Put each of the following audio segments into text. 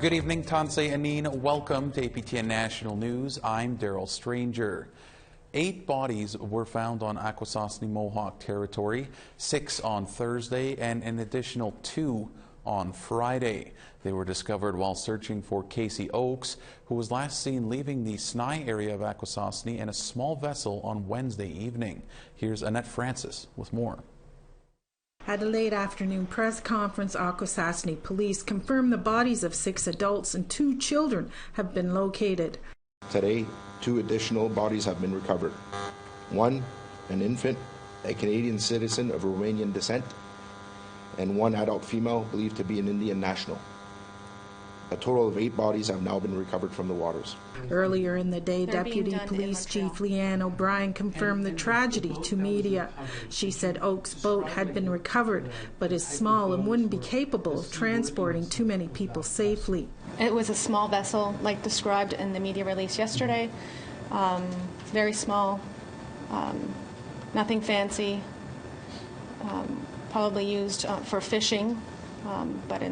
Good evening, Tansei Anine. Welcome to APTN National News. I'm Daryl Stranger. 8 bodies were found on Akwesasne Mohawk Territory, 6 on Thursday and an additional 2 on Friday. They were discovered while searching for Casey Oakes, who was last seen leaving the Snai area of Akwesasne in a small vessel on Wednesday evening. Here's Annette Francis with more. At a late afternoon press conference, Akwesasne police confirmed the bodies of 6 adults and 2 children have been located. Today, 2 additional bodies have been recovered. 1, an infant, a Canadian citizen of Romanian descent, and 1 adult female believed to be an Indian national. A total of 8 bodies have now been recovered from the waters. Earlier in the day, Deputy Police Chief Leanne O'Brien confirmed the tragedy to media. She said Oak's boat had been recovered, but is small and wouldn't be capable of transporting too many people safely. It was a small vessel, like described in the media release yesterday. Very small, nothing fancy, probably used for fishing, but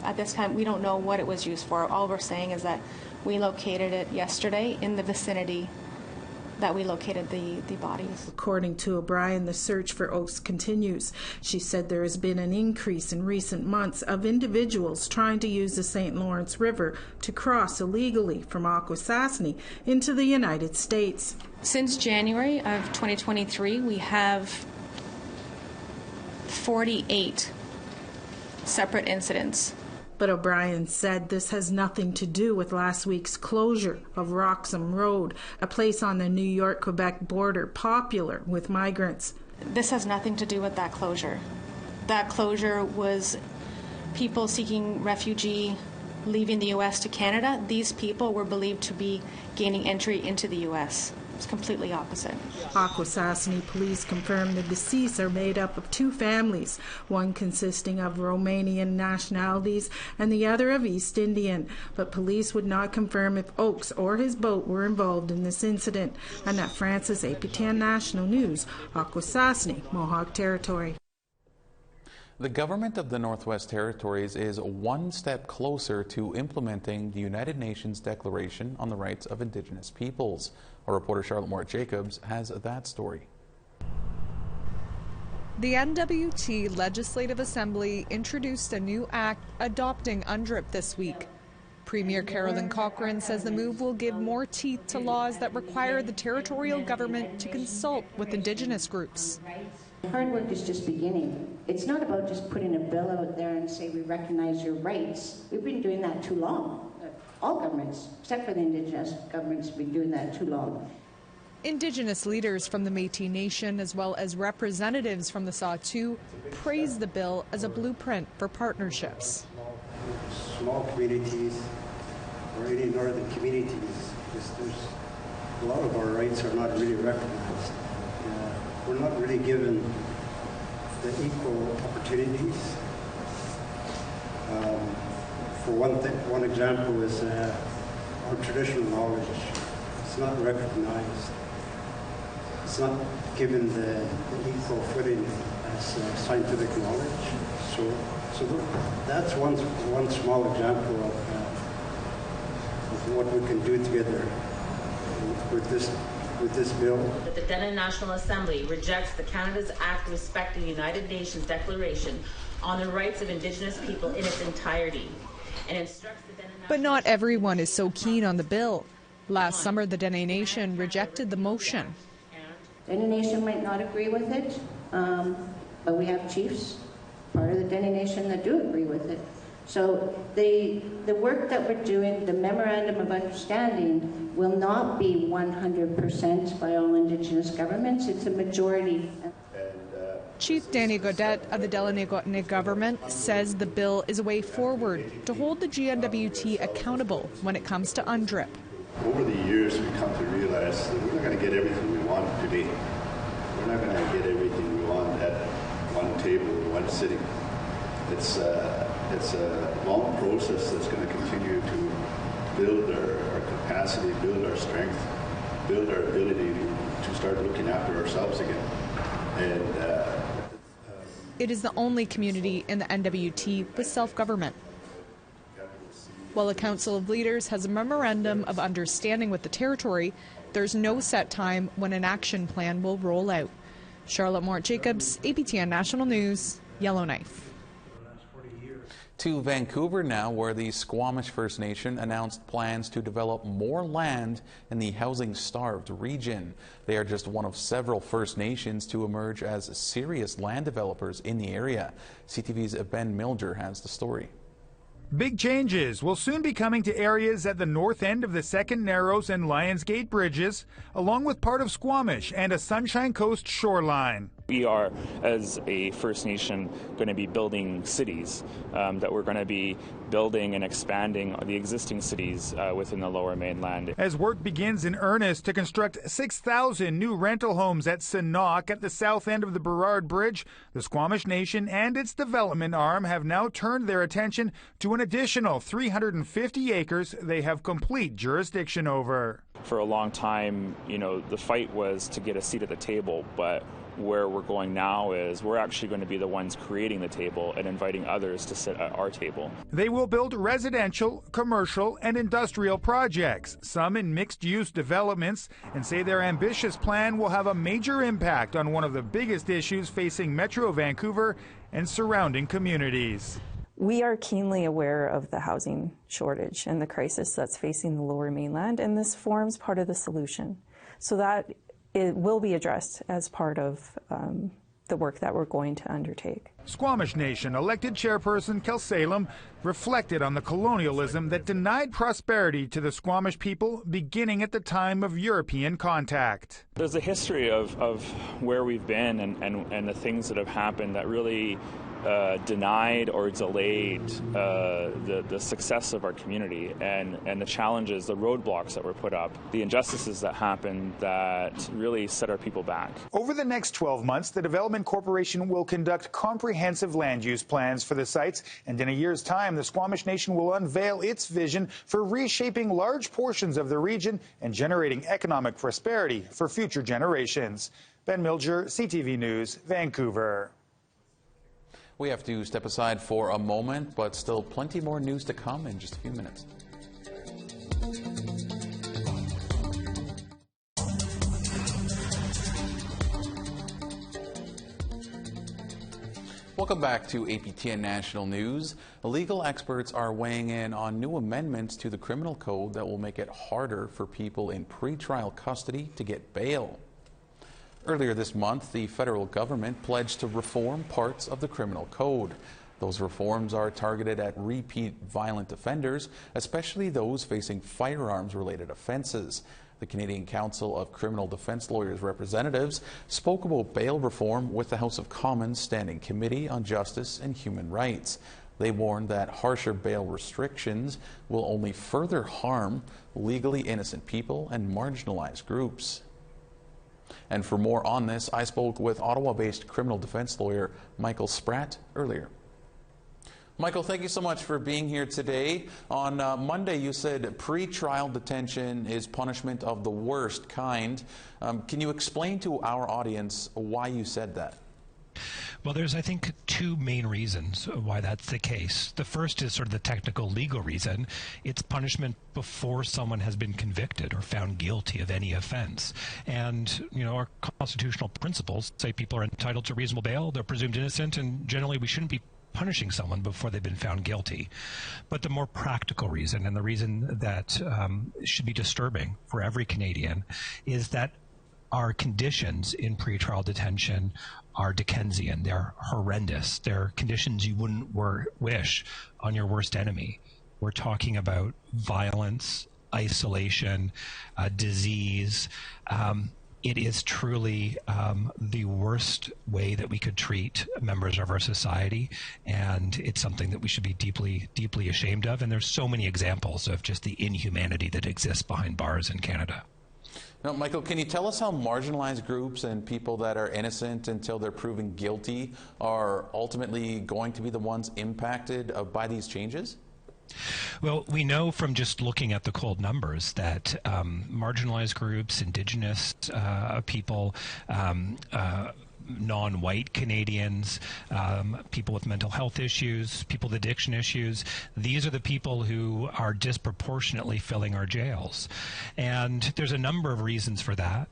at this time we don't know what it was used for. All we're saying is that we located it yesterday in the vicinity that we located the bodies. According to O'Brien, the search for Oakes continues. She said there has been an increase in recent months of individuals trying to use the St. Lawrence River to cross illegally from Akwesasne into the United States. Since January of 2023, we have 48 separate incidents. But O'Brien said this has nothing to do with last week's closure of Roxham Road, a place on the New York-Quebec border popular with migrants. This has nothing to do with that closure. That closure was people seeking refugee, leaving the U.S. to Canada. These people were believed to be gaining entry into the U.S. It's completely opposite. Akwesasne police confirmed the deceased are made up of 2 families, one consisting of Romanian nationalities and the other of East Indian. But police would not confirm if Oakes or his boat were involved in this incident. Annette Francis, APTN National News, Akwesasne, Mohawk Territory. The government of the Northwest Territories is one step closer to implementing the United Nations Declaration on the Rights of Indigenous Peoples. Our reporter Charlotte Moore-Jacobs has that story. The N.W.T. Legislative Assembly introduced a new act adopting UNDRIP this week. Premier Carolyn Cochrane says the move will give more teeth to laws that require the territorial government to consult with Indigenous groups. Hard work is just beginning. It's not about just putting a bill out there and say we recognize your rights. We've been doing that too long. All governments, except for the Indigenous governments, have been doing that too long. Indigenous leaders from the Métis Nation, as well as representatives from the Saulteaux, praised the bill as a blueprint for partnerships. Small communities or any northern communities, there's a lot of our rights are not really recognized. We're not really given the equal opportunities. For one example is our traditional knowledge. It's not recognized. It's not given the equal footing as scientific knowledge. So that's one small example of what we can do together with this bill. That the Dene National Assembly rejects the Canada's Act respecting the United Nations Declaration on the Rights of Indigenous People in its entirety, and instructs the Dene National. But not everyone is so keen on the bill. Last summer, the Dene Nation rejected the motion. Dene Nation might not agree with it, but we have chiefs, part of the Dene Nation, that do agree with it. So the work that we're doing, the Memorandum of Understanding, will not be 100% by all Indigenous governments. It's a majority. Chief Danny Gaudette of the Dene government says the bill is a way forward to hold the GNWT accountable when it comes to UNDRIP. Over the years, we come to realize that we're not going to get everything we want today. We're not going to get everything we want at one table, one sitting. It's a long process that's going to continue to build our capacity, build our strength, build our ability to start looking after ourselves again. And it is the only community in the N.W.T. with self-government. While a Council of Leaders has a memorandum of understanding with the Territory, there's no set time when an action plan will roll out. Charlotte Mort-Jacobs, APTN National News, Yellowknife. To Vancouver now, where the Squamish First Nation announced plans to develop more land in the housing-starved region. They are just one of several First Nations to emerge as serious land developers in the area. CTV's Ben Milger has the story. Big changes will soon be coming to areas at the north end of the Second Narrows and Lions Gate bridges, along with part of Squamish and a Sunshine Coast shoreline. We are, as a First Nation, going to be building cities, that we're going to be building and expanding the existing cities within the Lower Mainland. As work begins in earnest to construct 6,000 new rental homes at Sinnock at the south end of the Burrard Bridge, the Squamish Nation and its development arm have now turned their attention to an additional 350 acres they have complete jurisdiction over. For a long time, the fight was to get a seat at the table, but where we're going now is we're actually going to be the ones creating the table and inviting others to sit at our table. They will build residential, commercial, and industrial projects, some in mixed-use developments, and say their ambitious plan will have a major impact on one of the biggest issues facing Metro Vancouver and surrounding communities. We are keenly aware of the housing shortage and the crisis that's facing the Lower Mainland, and this forms part of the solution. So that it will be addressed as part of the work that we're going to undertake. Squamish Nation elected chairperson Kel Salem reflected on the colonialism that denied prosperity to the Squamish people beginning at the time of European contact. There's a history of where we've been and the things that have happened that really denied or delayed the success of our community and the challenges, the roadblocks that were put up, the injustices that happened that really set our people back. Over the next 12 months, the Development Corporation will conduct comprehensive land use plans for the sites, and in a year's time, the Squamish Nation will unveil its vision for reshaping large portions of the region and generating economic prosperity for future generations. Ben Milger, CTV News, Vancouver. We have to step aside for a moment, but still plenty more news to come in just a few minutes. Welcome back to APTN National News. Legal experts are weighing in on new amendments to the criminal code that will make it harder for people in pretrial custody to get bail. Earlier this month, the federal government pledged to reform parts of the criminal code. Those reforms are targeted at repeat violent offenders, especially those facing firearms-related offenses. The Canadian Council of Criminal Defense Lawyers Representatives spoke about bail reform with the House of Commons Standing Committee on Justice and Human Rights. They warned that harsher bail restrictions will only further harm legally innocent people and marginalized groups. And for more on this, I spoke with Ottawa-based criminal defense lawyer Michael Spratt earlier. Michael, thank you so much for being here today. On Monday, you said pre-trial detention is punishment of the worst kind. Can you explain to our audience why you said that? Well, there's, I think, two main reasons why that's the case. The first is sort of the technical legal reason. It's punishment before someone has been convicted or found guilty of any offense. And, our constitutional principles say people are entitled to reasonable bail, they're presumed innocent, and generally we shouldn't be punishing someone before they've been found guilty. But the more practical reason, and the reason that should be disturbing for every Canadian, is that our conditions in pretrial detention are Dickensian. They're horrendous. They're conditions you wouldn't wish on your worst enemy. We're talking about violence, isolation, disease. It is truly the worst way that we could treat members of our society, and it's something that we should be deeply, deeply ashamed of. And there's so many examples of just the inhumanity that exists behind bars in Canada. Now, Michael, can you tell us how marginalized groups and people that are innocent until they're proven guilty are ultimately going to be the ones impacted by these changes? Well, we know from just looking at the cold numbers that marginalized groups, Indigenous people, non-white Canadians, people with mental health issues, people with addiction issues. These are the people who are disproportionately filling our jails. And there's a number of reasons for that.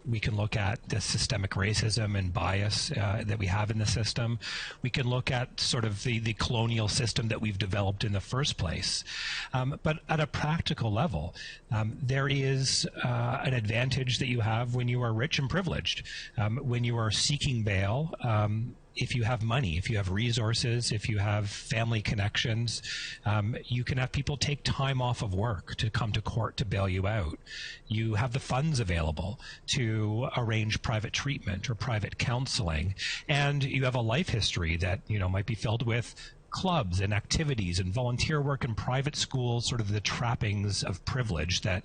We can look at the systemic racism and bias that we have in the system. We can look at sort of the colonial system that we've developed in the first place. But at a practical level, there is an advantage that you have when you are rich and privileged. When you are seeking bail, if you have money, if you have resources, if you have family connections, you can have people take time off of work to come to court to bail you out. You have the funds available to arrange private treatment or private counseling, and you have a life history that, you know, might be filled with clubs and activities and volunteer work in private schools, sort of the trappings of privilege that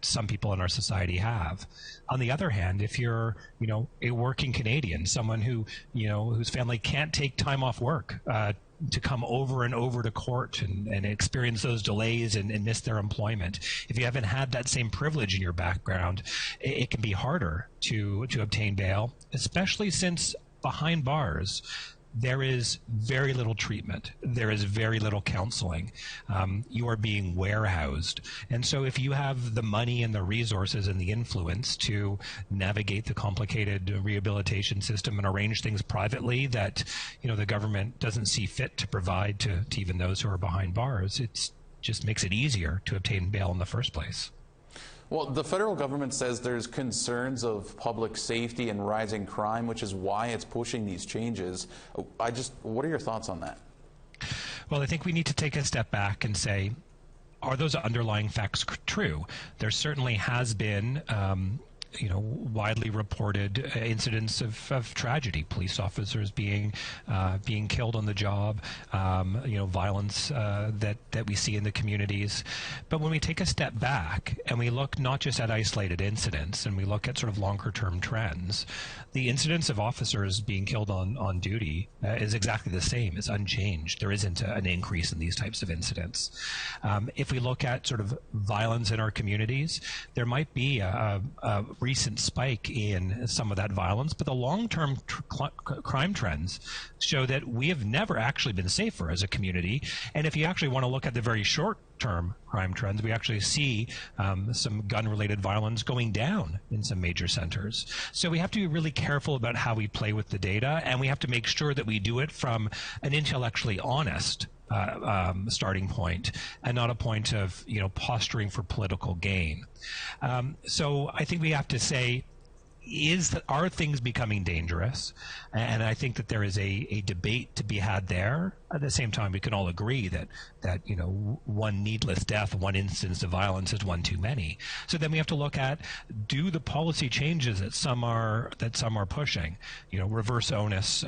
some people in our society have. On the other hand, if you're, you know, a working Canadian, someone who, you know, whose family can't take time off work to come over and over to court and experience those delays and miss their employment, if you haven't had that same privilege in your background, it can be harder to obtain bail, especially since behind bars, there is very little treatment. There is very little counseling. You are being warehoused. And so if you have the money and the resources and the influence to navigate the complicated rehabilitation system and arrange things privately that, you know, the government doesn't see fit to provide to even those who are behind bars, it just makes it easier to obtain bail in the first place. Well, the federal government says there's concerns of public safety and rising crime, which is why it's pushing these changes. What are your thoughts on that? Well, I think we need to take a step back and say, are those underlying facts true? There certainly has been you know, widely reported incidents of tragedy, police officers being killed on the job, you know, violence that we see in the communities. But when we take a step back and we look not just at isolated incidents and we look at sort of longer term trends, the incidence of officers being killed on duty is exactly the same. It's unchanged. There isn't an increase in these types of incidents. If we look at sort of violence in our communities, there might be a recent spike in some of that violence, but the long-term crime trends show that we have never actually been safer as a community. And if you actually want to look at the very short-term crime trends, we actually see some gun-related violence going down in some major centers. So we have to be really careful about how we play with the data, and we have to make sure that we do it from an intellectually honest starting point and not a point of, you know, posturing for political gain. So I think we have to say, are things becoming dangerous? And I think that there is a debate to be had there. At the same time, we can all agree that you know, one needless death, one instance of violence is one too many. So then we have to look at, do the policy changes that some are pushing, you know, reverse onus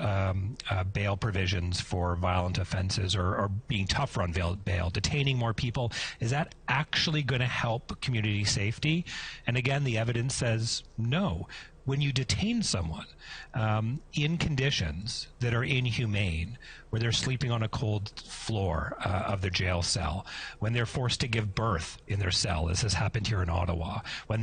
bail provisions for violent offenses, or being tougher on bail, detaining more people, is that actually going to help community safety? And again, the evidence says no. When you detain someone in conditions that are inhumane, where they're sleeping on a cold floor of their jail cell, when they're forced to give birth in their cell, as has happened here in Ottawa, when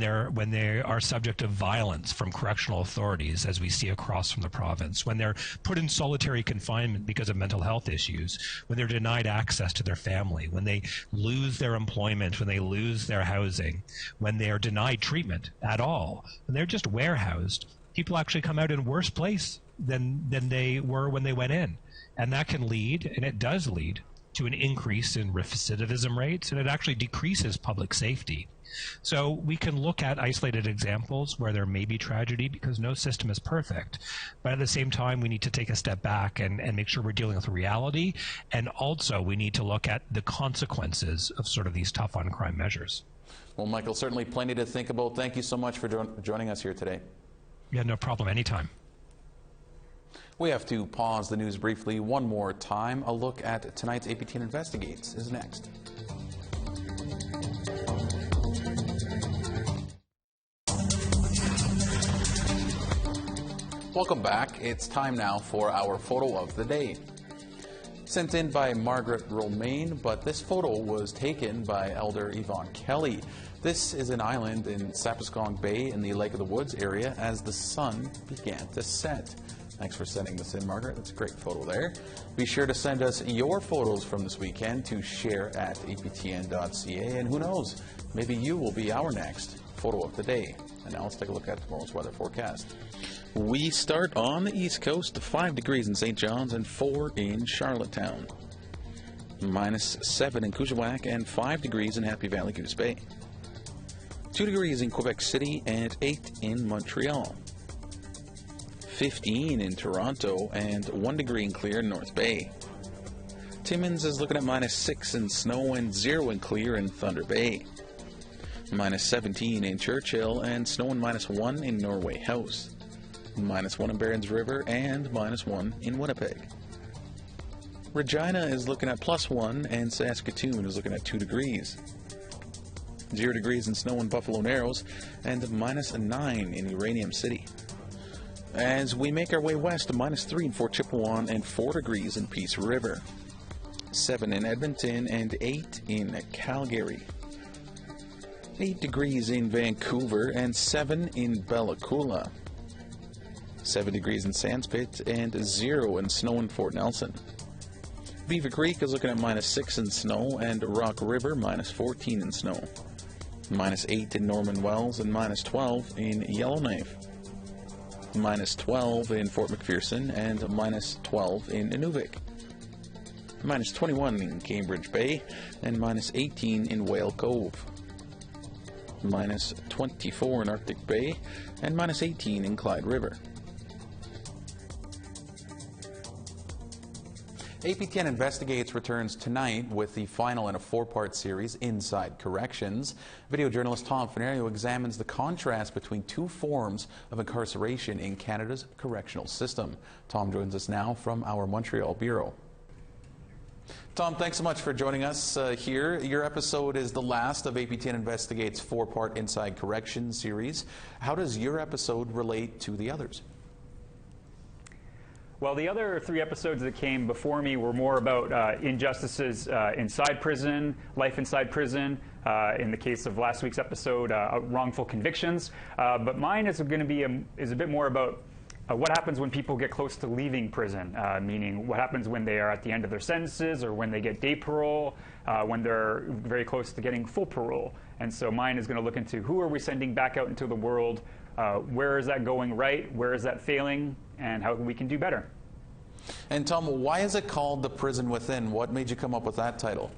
they are subject to violence from correctional authorities, as we see across from the province, when they're put in solitary confinement because of mental health issues, when they're denied access to their family, when they lose their employment, when they lose their housing, when they are denied treatment at all, when they're just warehoused, people actually come out in worse place than they were when they went in. And that can lead, and it does lead, to an increase in recidivism rates, and it actually decreases public safety. So we can look at isolated examples where there may be tragedy, because no system is perfect. But at the same time, we need to take a step back and make sure we're dealing with reality. And also, we need to look at the consequences of sort of these tough on crime measures. Well, Michael, certainly plenty to think about. Thank you so much for joining us here today. Yeah, no problem. Anytime. We have to pause the news briefly one more time. A look at tonight's APTN Investigates is next. Welcome back. It's time now for our photo of the day. Sent in by Margaret Romaine, but this photo was taken by Elder Yvonne Kelly. This is an island in Sapascong Bay in the Lake of the Woods area as the sun began to set. Thanks for sending this in, Margaret. That's a great photo there. Be sure to send us your photos from this weekend to share@aptn.ca, and who knows, maybe you will be our next photo of the day. And now let's take a look at tomorrow's weather forecast. We start on the East Coast, 5 degrees in St. John's and 4 in Charlottetown. -7 in Coujawak and 5 degrees in Happy Valley, Goose Bay. 2 degrees in Quebec City and 8 in Montreal. 15 in Toronto and 1 degree in clear in North Bay. Timmins is looking at -6 in snow and 0 in clear in Thunder Bay. -17 in Churchill and snow and -1 in Norway House. -1 in Barons River and -1 in Winnipeg. Regina is looking at +1 and Saskatoon is looking at 2 degrees. 0 degrees in snow in Buffalo Narrows and -9 in Uranium City. As we make our way west, -3 in Fort Chipewyan and 4 degrees in Peace River. 7 in Edmonton and 8 in Calgary. 8 degrees in Vancouver and 7 in Bella Coola. 7 degrees in Sandspit and 0 in snow in Fort Nelson. Beaver Creek is looking at -6 in snow and Rock River -14 in snow. -8 in Norman Wells and -12 in Yellowknife. -12 in Fort McPherson and -12 in Inuvik. -21 in Cambridge Bay and -18 in Whale Cove. -24 in Arctic Bay and -18 in Clyde River. APTN Investigates returns tonight with the final in a 4-part series, Inside Corrections. Video journalist Tom Fenario examines the contrast between 2 forms of incarceration in Canada's correctional system. Tom joins us now from our Montreal bureau. Tom, thanks so much for joining us here. Your episode is the last of APTN Investigates' 4-part Inside Corrections series. How does your episode relate to the others? Well, the other 3 episodes that came before me were more about injustices inside prison, life inside prison. In the case of last week's episode, wrongful convictions. But mine is going to be is a bit more about what happens when people get close to leaving prison, meaning what happens when they are at the end of their sentences or when they get day parole, when they're very close to getting full parole. And so mine is going to look into who are we sending back out into the world, where is that going right, where is that failing, and how we can do better. And Tom, why is it called The Prison Within? What made you come up with that title?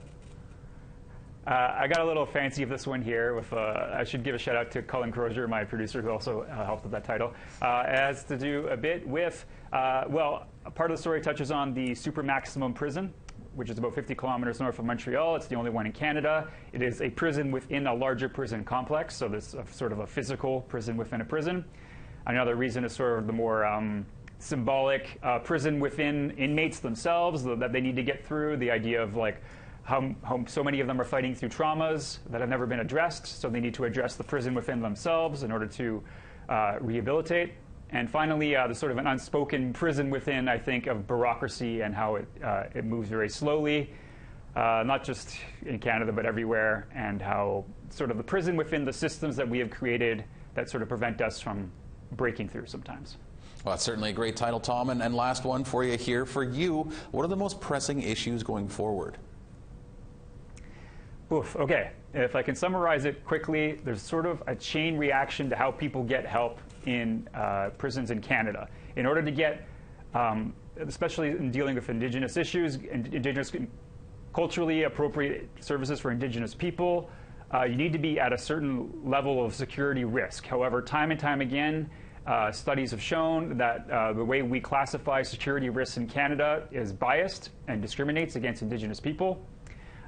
I got a little fancy of this one here. With I should give a shout out to Colin Crozier, my producer, who also helped with that title. It has to do a bit with, well, a part of the story touches on the super maximum prison, which is about 50 kilometers north of Montreal. It's the only one in Canada. It is a prison within a larger prison complex, so this sort of a physical prison within a prison. Another reason is sort of the more symbolic prison within inmates themselves that they need to get through, the idea of like how so many of them are fighting through traumas that have never been addressed, so they need to address the prison within themselves in order to rehabilitate. And finally, the sort of an unspoken prison within, I think, of bureaucracy and how it moves very slowly, not just in Canada but everywhere, and how sort of the prison within the systems that we have created that sort of prevent us from breaking through sometimes. Well, that's certainly a great title, Tom. And last one for you here. For you, what are the most pressing issues going forward? Oof, okay. If I can summarize it quickly, there's sort of a chain reaction to how people get help in prisons in Canada. In order to get, especially in dealing with Indigenous issues, Indigenous culturally appropriate services for Indigenous people, you need to be at a certain level of security risk. However, time and time again, studies have shown that the way we classify security risks in Canada is biased and discriminates against Indigenous people.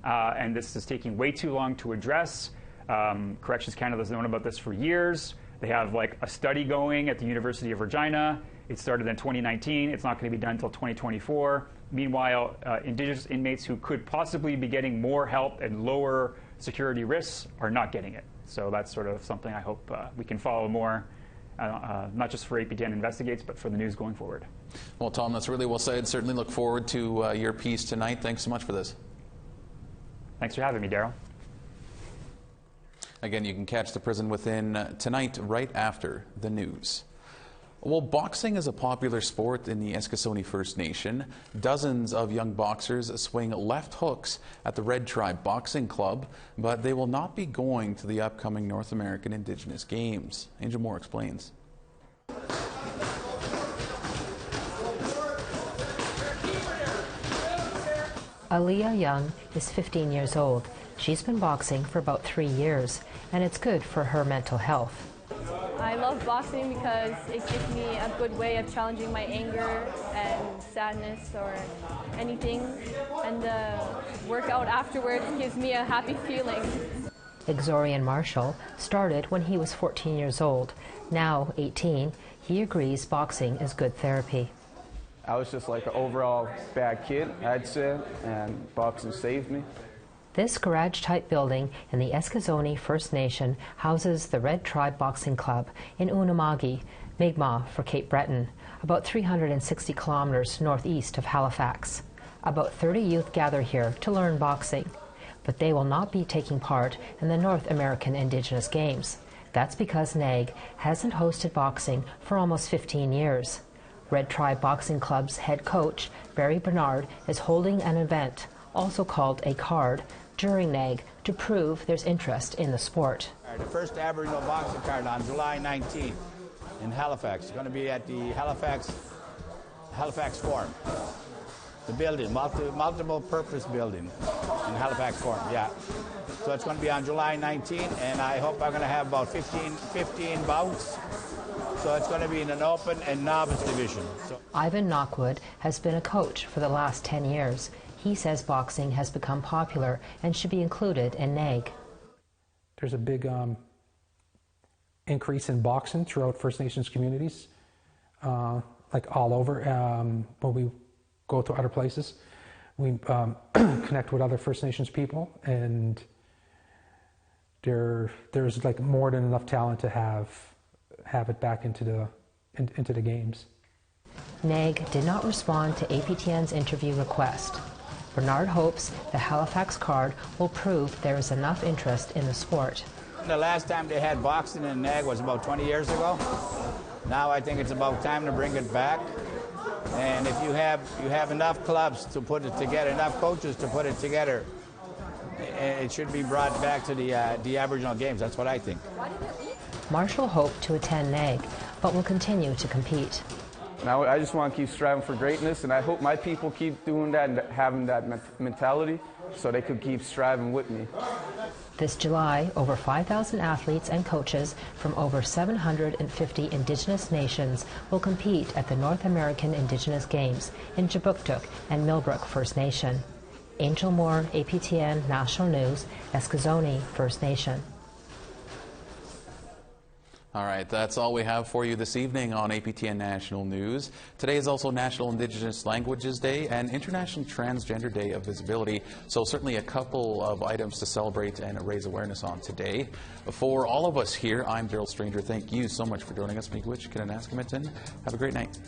And this is taking way too long to address. Corrections Canada has known about this for years. They have like a study going at the University of Regina. It started in 2019. It's not going to be done until 2024. Meanwhile, Indigenous inmates who could possibly be getting more help and lower security risks are not getting it. So that's sort of something I hope we can follow more not just for APTN Investigates, but for the news going forward. Well, Tom, that's really well said. Certainly look forward to your piece tonight. Thanks so much for this. Thanks for having me, Daryl. Again, you can catch The Prison Within tonight right after the news. Well, boxing is a popular sport in the Akwesasne First Nation. Dozens of young boxers swing left hooks at the Red Tribe Boxing Club, but they will not be going to the upcoming North American Indigenous Games. Angel Moore explains. Aliyah Young is 15 years old. She's been boxing for about 3 years, and it's good for her mental health. I love boxing because it gives me a good way of challenging my anger and sadness or anything, and the workout afterwards gives me a happy feeling. Exorian Marshall started when he was 14 years old. Now 18, he agrees boxing is good therapy. I was just like an overall bad kid, I'd say, and boxing saved me. This garage-type building in the Akwesasne First Nation houses the Red Tribe Boxing Club in Unamagi, Mi'kmaq for Cape Breton, about 360 kilometers northeast of Halifax. About 30 youth gather here to learn boxing, but they will not be taking part in the North American Indigenous Games. That's because NAG hasn't hosted boxing for almost 15 years. Red Tribe Boxing Club's head coach, Barry Bernard, is holding an event, also called a card, during NAG to prove there's interest in the sport. The first Aboriginal boxing card on July 19th in Halifax. It's going to be at the Halifax Forum. The building, multiple purpose building in Halifax Forum, yeah. So it's going to be on July 19th, and I hope I'm going to have about 15 bouts. So it's going to be in an open and novice division. Ivan Knockwood has been a coach for the last 10 years. He says boxing has become popular and should be included in NAG. There's a big increase in boxing throughout First Nations communities, like all over. When we go to other places, we connect with other First Nations people, and there's like more than enough talent to have it back into the games. NAG did not respond to APTN's interview request. Bernard hopes the Halifax card will prove there is enough interest in the sport. The last time they had boxing in NAG was about 20 years ago. Now I think it's about time to bring it back. And if you have enough clubs to put it together, enough coaches to put it together, it should be brought back to the Aboriginal Games. That's what I think. Marshall hoped to attend NAG, but will continue to compete. Now I just want to keep striving for greatness, and I hope my people keep doing that and having that mentality so they could keep striving with me. This July, over 5,000 athletes and coaches from over 750 Indigenous nations will compete at the North American Indigenous Games in Jabuktuk and Millbrook First Nation. Angel Moore, APTN National News, Akwesasne First Nation. All right, that's all we have for you this evening on APTN National News. Today is also National Indigenous Languages Day and International Transgender Day of Visibility, so certainly a couple of items to celebrate and raise awareness on today. For all of us here, I'm Daryl Stranger. Thank you so much for joining us. Miigwech, Kinanaskamitin. Have a great night.